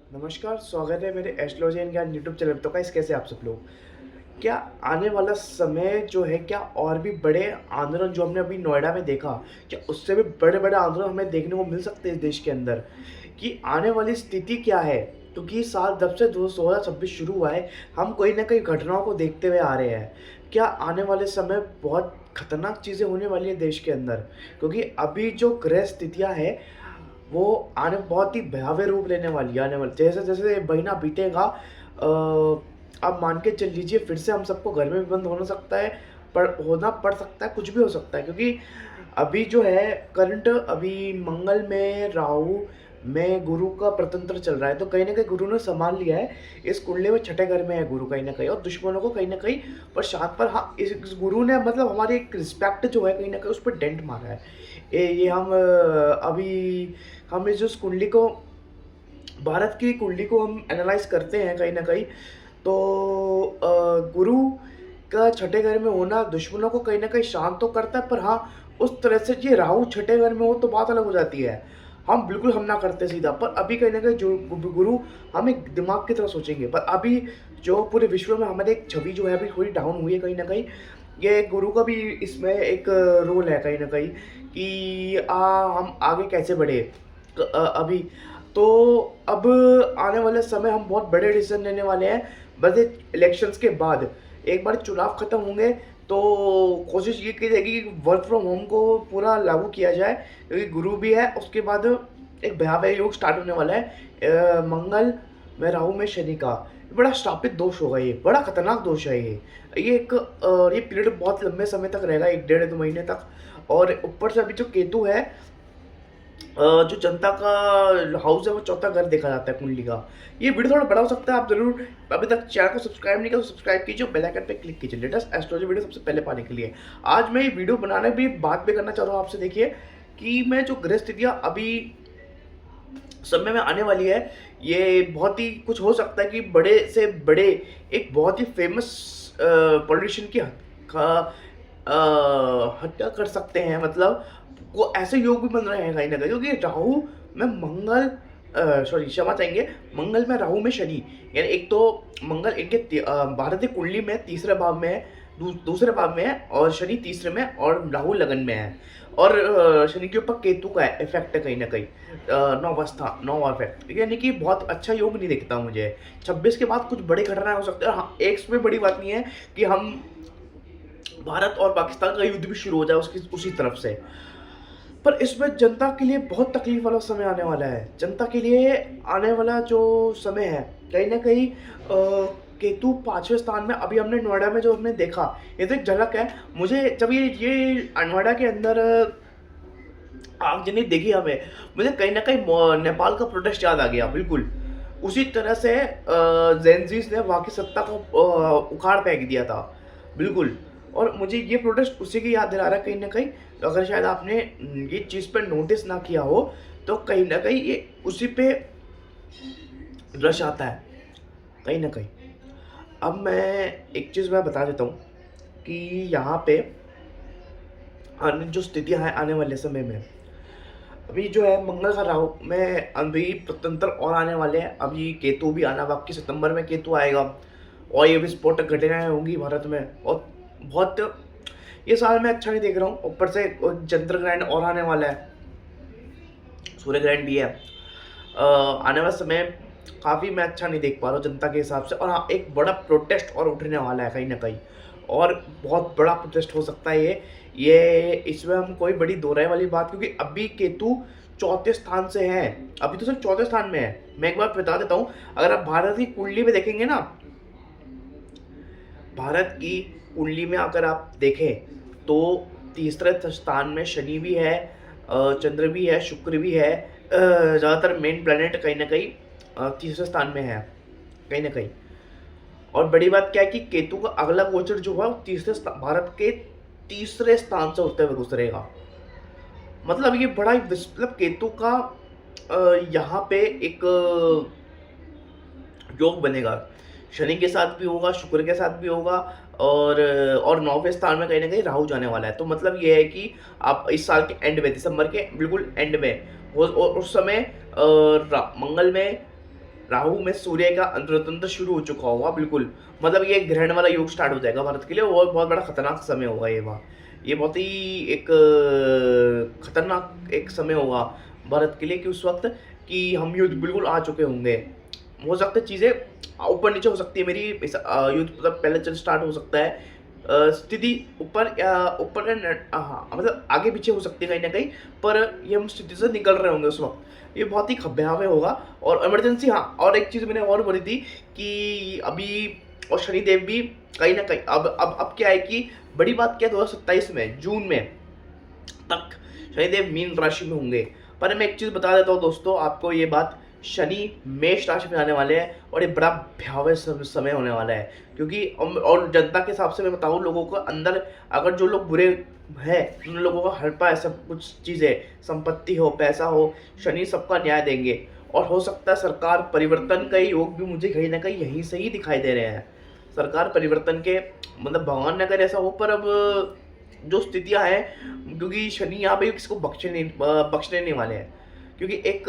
नमस्कार, स्वागत है मेरे एस्ट्रोलॉजी एंड ज्ञान यूट्यूब चैनल पे। तो गाइस कैसे आप सब लोग? क्या आने वाला समय जो है क्या और भी बड़े आंदोलन जो हमने अभी नोएडा में देखा, क्या उससे भी बड़े-बड़े आंदोलन हमें देखने को मिल सकते हैं इस देश के अंदर? कि आने वाली स्थिति क्या है? क्योंकि साल जब से 2026 शुरू हुआ है, हम कोई न कहीं घटनाओं को देखते हुए आ रहे हैं। क्या आने वाले समय बहुत खतरनाक चीज़ें होने वाली है देश के अंदर? क्योंकि अभी जो ग्रह स्थितियाँ हैं वो आने बहुत ही भयावह रूप लेने वाली है आने वाले जैसे-जैसे महीना बीतेगा आप मान के चल लीजिए फिर से हम सबको घर में भी बंद होना सकता है, होना पड़ सकता है, कुछ भी हो सकता है क्योंकि अभी जो है करंट अभी मंगल में राहु में गुरु का प्रतंत्र चल रहा है, तो कहीं न कहीं गुरु ने सँभाल लिया है। इस कुंडली में छठे घर में है गुरु कहीं न कहीं और दुश्मनों को कहीं न कहीं परेशान पर हाँ, इस गुरु ने मतलब हमारी एक रिस्पेक्ट जो है कहीं न कहीं उस पर डेंट मारा है। ये हम अभी हम इस कुंडली को भारत की कुंडली को हम एनालाइज़ करते हैं कहीं न कहीं, तो गुरु का छठे घर में होना दुश्मनों को कहीं न कहीं शांत तो करता है, पर हाँ, उस तरह से ये राहु छठे घर में हो तो बात अलग हो जाती है। हम बिल्कुल हमला करते सीधा, पर अभी कहीं न कहीं जो गुरु हम एक दिमाग की तरह सोचेंगे, पर अभी जो पूरे विश्व में हमारी एक छवि जो है अभी थोड़ी डाउन हुई है कहीं न कहीं। ये गुरु का भी इसमें एक रोल है कहीं न कहीं कि हम आगे कैसे बढ़े। अभी तो अब आने वाले समय हम बहुत बड़े डिसीजन लेने वाले हैं, बस ये इलेक्शंस के बाद। एक बार चुनाव खत्म होंगे तो कोशिश ये की जाएगी कि वर्क फ्रॉम होम को पूरा लागू किया जाए, क्योंकि गुरु भी है, उसके बाद एक भयावह योग स्टार्ट होने वाला है मंगल में राहु में शनि का। बड़ा श्रापित दोष होगा ये, बड़ा खतरनाक दोष है ये। ये एक ये पीरियड बहुत लंबे समय तक रहेगा, 1 डेढ़ 2 महीने तक। और ऊपर से अभी जो केतु है जो जनता का हाउस है वो चौथा घर देखा जाता है कुंडली का। ये वीडियो थोड़ा बड़ा हो सकता है, आप ज़रूर अभी तक चैनल को सब्सक्राइब नहीं किया तो सब्सक्राइब कीजिए, बेल आइकन पे क्लिक कीजिए लेटेस्ट एस्ट्रोलॉजी वीडियो सबसे पहले पाने के लिए। आज मैं ये वीडियो बनाने भी बात भी करना चाह रहा हूँ आपसे। देखिए कि मैं जो ग्रह स्थितियाँ अभी समय में आने वाली है, ये बहुत ही कुछ हो सकता है कि बड़े से बड़े एक बहुत ही फेमस पॉलिटिशियन की हत्या कर सकते हैं। मतलब वो ऐसे योग भी बन रहे हैं कहीं न कहीं, क्योंकि राहु में मंगल सॉरी क्षमा चाहेंगे, मंगल में राहु में शनि, यानी एक तो मंगल इनके भारतीय कुंडली में तीसरे भाव में है, दूसरे भाव में है और शनि तीसरे में और राहु लगन में है। और शनि के ऊपर केतु का इफेक्ट है कहीं न कहीं, नौवां इफेक्ट, यानी कि बहुत अच्छा योग नहीं दिखता मुझे। 26 के बाद कुछ बड़ी घटनाएँ हो सकती है। हाँ, एक इसमें बड़ी बात नहीं है कि हम भारत और पाकिस्तान का युद्ध भी शुरू हो जाए उसकी उसी तरफ से। पर इसमें जनता के लिए बहुत तकलीफ वाला समय आने वाला है। जनता के लिए आने वाला जो समय है, कहीं न कहीं केतु 5वें स्थान में, अभी हमने नोएडा में जो हमने देखा, ये तो एक झलक है। मुझे जब ये नोएडा के अंदर आगजनी दिखी हमें, मुझे कहीं न कहीं नेपाल का प्रोटेस्ट याद आ गया, बिल्कुल। उसी तरह से ज़ेनज़ीस ने वहाँ की सत्ता को उखाड़ फेंक दिया था, बिल्कुल। और मुझे ये प्रोटेस्ट उसी की याद दिला रहा है कहीं न कहीं। तो अगर शायद आपने ये चीज़ पे नोटिस ना किया हो, तो कहीं न कहीं ये उसी पे रश आता है, कहीं न कहीं। अब मैं एक चीज़ मैं बता देता हूँ कि यहाँ पे आने जो स्थितियाँ हैं आने वाले समय में, अभी जो है मंगल का राहु में अभी प्रतंत्र और आने वाले हैं। अभी केतु भी आना बाकी, सितंबर में केतु आएगा और ये विस्फोटक घटनाएं होंगी भारत में। और बहुत ये साल मैं अच्छा नहीं देख रहा हूँ, ऊपर से चंद्र ग्रहण और आने वाला है, सूर्य ग्रहण भी है। आने वाला समय काफ़ी मैं अच्छा नहीं देख पा रहा हूँ जनता के हिसाब से। और हाँ, एक बड़ा प्रोटेस्ट और उठने वाला है कहीं न कहीं, और बहुत बड़ा प्रोटेस्ट हो सकता है ये इसमें हम कोई बड़ी दो राय वाली बात, क्योंकि अभी केतु चौथे स्थान से है, अभी तो सिर्फ चौथे स्थान में है। मैं एक बार बता देता हूँ, अगर आप भारत की कुंडली में देखेंगे ना, भारत की कुंडली में अगर आप देखें तो तीसरे स्थान में शनि भी है, चंद्र भी है, शुक्र भी है। ज़्यादातर मेन प्लैनेट कहीं न कहीं तीसरे स्थान में है, कहीं न कहीं। और बड़ी बात क्या है कि केतु का अगला गोचर जो है वो भारत के तीसरे स्थान से होते हुए गुजरेगा। मतलब ये बड़ा ही मतलब केतु का यहाँ पे एक योग बनेगा, शनि के साथ भी होगा, शुक्र के साथ भी होगा। और 9वें स्थान में कहीं न कहीं राहु जाने वाला है। तो मतलब ये है कि आप इस साल के एंड में, दिसंबर के बिल्कुल एंड में, उस समय मंगल में राहु में सूर्य का अंतरतंत्र शुरू हो चुका होगा बिल्कुल। मतलब ये ग्रहण वाला योग स्टार्ट हो जाएगा भारत के लिए और बहुत बड़ा खतरनाक समय होगा ये वहाँ। ये बहुत ही एक खतरनाक एक समय होगा भारत के लिए कि उस वक्त कि हम युद्ध बिल्कुल आ चुके होंगे। हो सकता है चीज़ें ऊपर नीचे हो सकती है मेरी युद्ध मतलब पहले चल स्टार्ट हो सकता है। स्थिति ऊपर या ऊपर हाँ मतलब आगे पीछे हो सकती है कहीं ना कहीं, पर ये हम स्थिति से निकल रहे होंगे उस वक्त। ये बहुत ही भयावह होगा। और इमरजेंसी, हाँ और एक चीज़ मैंने और बोली थी कि अभी और शनिदेव भी कहीं ना कहीं अब क्या है कि बड़ी बात क्या है 2027 में जून में तक शनिदेव मीन राशि में होंगे। पर मैं एक चीज़ बता देता हूँ दोस्तों आपको, ये बात शनि मेष राशि में आने वाले हैं और ये बड़ा भयावह समय होने वाला है। क्योंकि और जनता के हिसाब से मैं बताऊँ, लोगों को अंदर अगर जो लोग बुरे हैं उन लोगों को हर पाए सब कुछ चीज़ें, संपत्ति हो पैसा हो, शनि सबका न्याय देंगे। और हो सकता है सरकार परिवर्तन का योग भी मुझे कहीं ना कहीं यहीं से ही दिखाई दे रहे हैं। सरकार परिवर्तन के मतलब भगवान न करे ऐसा हो, पर अब जो स्थितियां हैं, क्योंकि शनि यहाँ पे किसको बख्शने नहीं वाले हैं। क्योंकि एक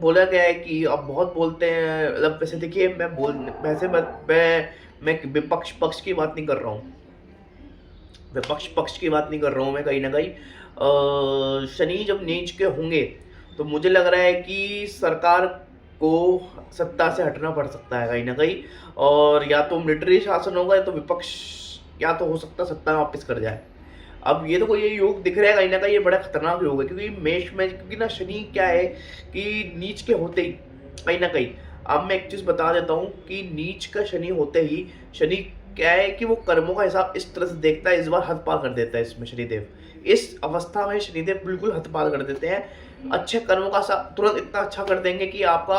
बोला गया है कि अब बहुत बोलते हैं, मतलब वैसे देखिए मैं बोल वैसे मैं विपक्ष पक्ष की बात नहीं कर रहा हूँ, विपक्ष पक्ष की बात नहीं कर रहा हूँ मैं। कहीं ना कहीं शनि जब नीच के होंगे तो मुझे लग रहा है कि सरकार को सत्ता से हटना पड़ सकता है कहीं ना कहीं। और या तो मिलिट्री शासन होगा या तो विपक्ष, या तो हो सकता है सत्ता वापस कर जाए। अब ये तो कोई ये योग दिख रहा है कहीं ना कहीं, ये बड़ा खतरनाक योग है। क्योंकि मेष में क्योंकि ना शनि क्या है कि नीच के होते ही कहीं ना कहीं, अब मैं एक चीज़ बता देता हूँ कि नीच का शनि होते ही शनि क्या है कि वो कर्मों का हिसाब इस तरह से देखता है, इस बार हद पार कर देता है इसमें शनिदेव। इस अवस्था में शनिदेव बिल्कुल हद पार कर देते हैं। अच्छे कर्मों का तुरंत इतना अच्छा कर देंगे कि आपका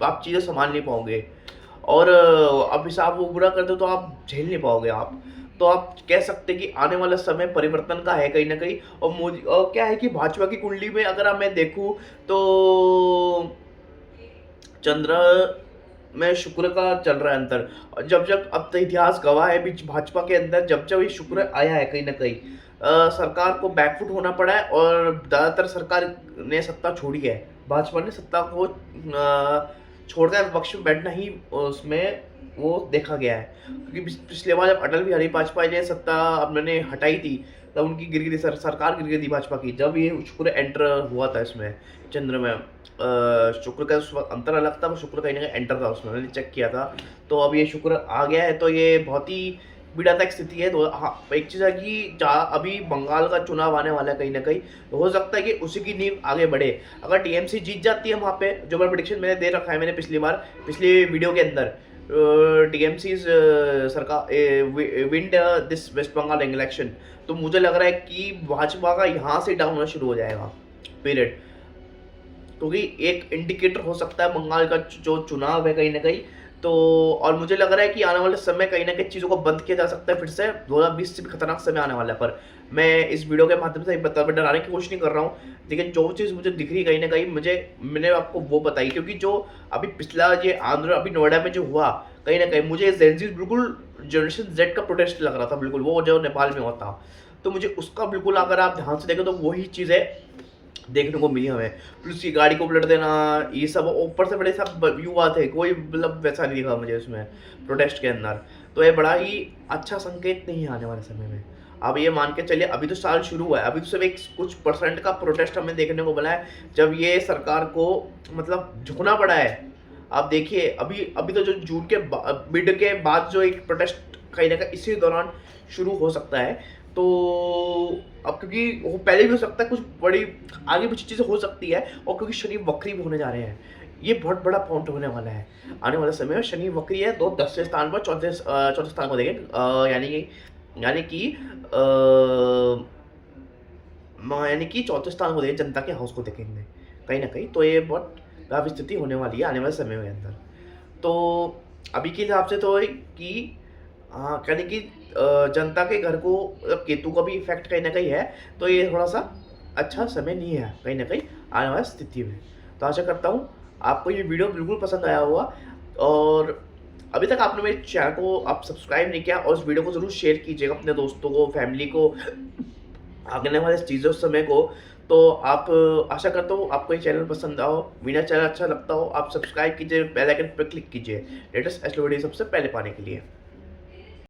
आप चीज़ें संभाल नहीं पाओगे। और अब हिसाब वो बुरा कर दो तो आप झेल नहीं पाओगे आप। तो आप कह सकते हैं कि आने वाला समय परिवर्तन का है कहीं ना कहीं। और मोदी और क्या है कि भाजपा की कुंडली में अगर मैं देखूं तो चंद्र में शुक्र का चल रहा है अंतर। और जब जब अब तो इतिहास गवाह है बीच भाजपा के अंदर, जब जब ये शुक्र आया है कहीं ना कहीं सरकार को बैकफुट होना पड़ा है और ज़्यादातर सरकार ने सत्ता छोड़ी है। भाजपा ने सत्ता को छोड़कर विपक्ष में बैठना ही उसमें वो देखा गया है। क्योंकि पिछले बार जब अटल बिहारी वाजपेयी ने सत्ता अपने हटाई थी तब उनकी गिर गई थी, सरकार गिर गई थी भाजपा की। जब ये शुक्र एंटर हुआ था इसमें चंद्र में, शुक्र का उस वक्त अंतर अलग था, शुक्र कहीं ना कहीं एंटर था उसमें, मैंने चेक किया था। तो अब ये शुक्र आ गया है तो ये बहुत ही पीड़ादायक स्थिति है। तो हाँ एक चीज़ है कि अभी बंगाल का चुनाव आने वाला है कहीं ना कहीं, तो हो सकता है कि उसी की नींव आगे बढ़े। अगर टीएमसी जीत जाती है वहाँ पे, जो मैं प्रेडिक्शन मैंने दे रखा है मैंने पिछली वीडियो के अंदर, टीएमसी सरकार win this West Bengal election, तो मुझे लग रहा है कि भाजपा का यहाँ से डाउन होना शुरू हो जाएगा पीरियड। क्योंकि एक इंडिकेटर हो सकता है बंगाल का जो चुनाव है कहीं ना कहीं। तो और मुझे लग रहा है कि आने वाले समय कहीं ना कहीं चीज़ों को बंद किया जा सकता है फिर से। 2020 से भी खतरनाक समय आने वाला है। पर मैं इस वीडियो के माध्यम से डराने की कोशिश नहीं कर रहा हूँ, लेकिन जो चीज़ मुझे दिख रही कहीं ना कहीं मैंने आपको वो बताई। क्योंकि जो अभी पिछला ये अभी नोएडा में जो हुआ कहीं ना कहीं, मुझे जेनजी बिल्कुल जनरेशन जेड का प्रोटेस्ट लग रहा था बिल्कुल, वो जो नेपाल में हुआ था। तो मुझे उसका बिल्कुल अगर आप ध्यान से देखें तो वही चीज़ है देखने को मिली हमें। पुलिस की गाड़ी को पलट देना, ये सब ऊपर से बड़े सब युवा थे, कोई मतलब वैसा नहीं दिखा मुझे उसमें प्रोटेस्ट के अंदर। तो ये बड़ा ही अच्छा संकेत नहीं है आने वाले समय में। अब ये मान के चलिए अभी तो साल शुरू हुआ है, अभी तो सिर्फ एक कुछ परसेंट का प्रोटेस्ट हमें देखने को मिला है, जब ये सरकार को मतलब झुकना पड़ा है। आप देखिए अभी तो जो जून के मिड के बाद जो एक प्रोटेस्ट कहीं ना कहीं इसी दौरान शुरू हो सकता है। तो अब क्योंकि वो पहले भी हो सकता है, कुछ बड़ी आगे पीछे चीज़ें हो सकती है। और क्योंकि शनि वक्री भी होने जा रहे हैं, ये बहुत बड़ा पॉइंट होने वाला है आने वाले समय में। शनि वक्री है तो 10वें स्थान पर चौथे स्थान को देखें, यानी कि चौथे स्थान को देखें, जनता के हाउस को देखेंगे कहीं ना कहीं। तो ये बहुत काफ़ी स्थिति होने वाली है आने वाले समय के अंदर। तो अभी के हिसाब से तो कि हाँ यानी कि जनता के घर को मतलब केतु का भी इफेक्ट कहीं ना कहीं है। तो ये थोड़ा सा अच्छा समय नहीं है कहीं ना कहीं आने वाली स्थिति में। तो आशा करता हूँ आपको ये वीडियो बिल्कुल पसंद आया होगा। और अभी तक आपने मेरे चैनल को आप सब्सक्राइब नहीं किया, और इस वीडियो को ज़रूर शेयर कीजिएगा अपने दोस्तों को, फैमिली को, आगने वाले चीज़ों समय को। तो आप आशा करता हूँ आपको ये चैनल पसंद आओ, मेरा चैनल अच्छा लगता हो, आप सब्सक्राइब कीजिए, बेल आइकन पर क्लिक कीजिए लेटेस्ट एस्ट्रो वीडियो सबसे पहले पाने के लिए।